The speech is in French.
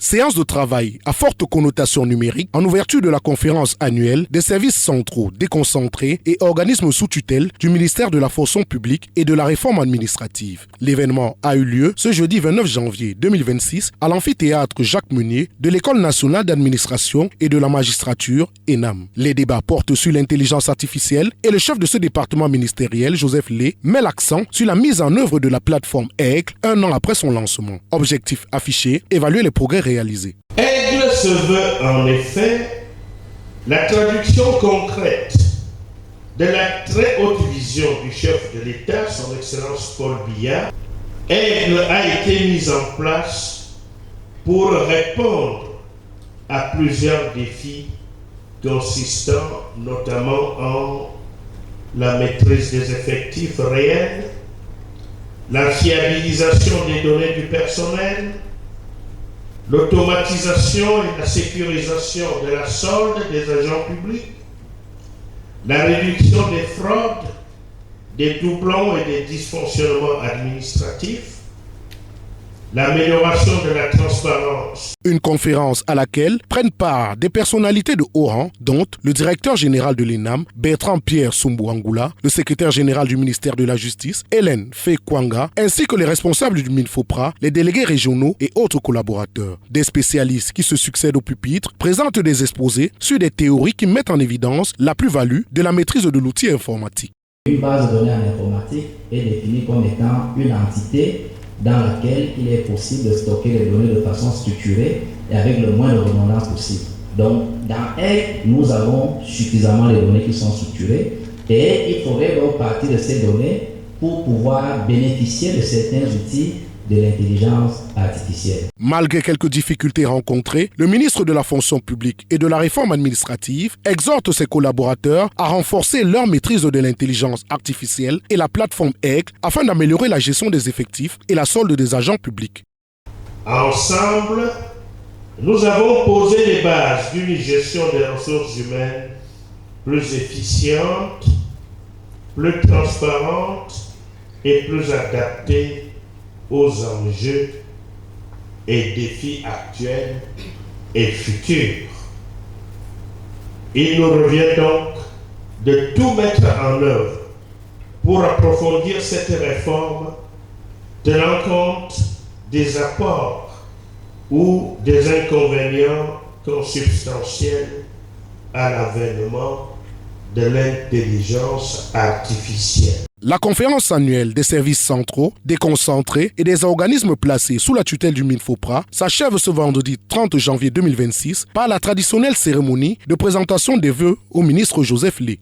Séance de travail à forte connotation numérique en ouverture de la conférence annuelle des services centraux, déconcentrés et organismes sous tutelle du ministère de la fonction publique et de la réforme administrative. L'événement a eu lieu ce jeudi 29 janvier 2026 à l'amphithéâtre Jacques Meunier de l'École nationale d'administration et de la magistrature ENAM. Les débats portent sur l'intelligence artificielle et le chef de ce département ministériel, Joseph Lé, met l'accent sur la mise en œuvre de la plateforme Aigle un an après son lancement. Objectif affiché, évaluer les progrès réalisés. Aigle se veut en effet la traduction concrète de la très haute vision du chef de l'État, son Excellence Paul Biya. Aigle a été mise en place pour répondre à plusieurs défis consistant notamment en la maîtrise des effectifs réels, la fiabilisation des données du personnel, l'automatisation et la sécurisation de la solde des agents publics, la réduction des fraudes, des doublons et des dysfonctionnements administratifs, l'amélioration de la transparence. Une conférence à laquelle prennent part des personnalités de haut rang, dont le directeur général de l'ENAM, Bertrand-Pierre Sumbu-Angoula, le secrétaire général du ministère de la Justice, Hélène Fé-Kwanga, ainsi que les responsables du MINFOPRA, les délégués régionaux et autres collaborateurs. Des spécialistes qui se succèdent au pupitre présentent des exposés sur des théories qui mettent en évidence la plus-value de la maîtrise de l'outil informatique. Une base de données en informatique est définie comme étant une entité dans laquelle il est possible de stocker les données de façon structurée et avec le moins de redondance possible. Donc, dans Aigle, nous avons suffisamment les données qui sont structurées et il faudrait donc partir de ces données pour pouvoir bénéficier de certains outils de l'intelligence artificielle. Malgré quelques difficultés rencontrées, le ministre de la fonction publique et de la réforme administrative exhorte ses collaborateurs à renforcer leur maîtrise de l'intelligence artificielle et la plateforme Aigle afin d'améliorer la gestion des effectifs et la solde des agents publics. Ensemble, nous avons posé les bases d'une gestion des ressources humaines plus efficiente, plus transparente et plus adaptée aux enjeux et défis actuels et futurs. Il nous revient donc de tout mettre en œuvre pour approfondir cette réforme, tenant compte des apports ou des inconvénients consubstantiels à l'avènement de l'intelligence artificielle. La conférence annuelle des services centraux, déconcentrés et des organismes placés sous la tutelle du MINFOPRA s'achève ce vendredi 30 janvier 2026 par la traditionnelle cérémonie de présentation des vœux au ministre Joseph Lé.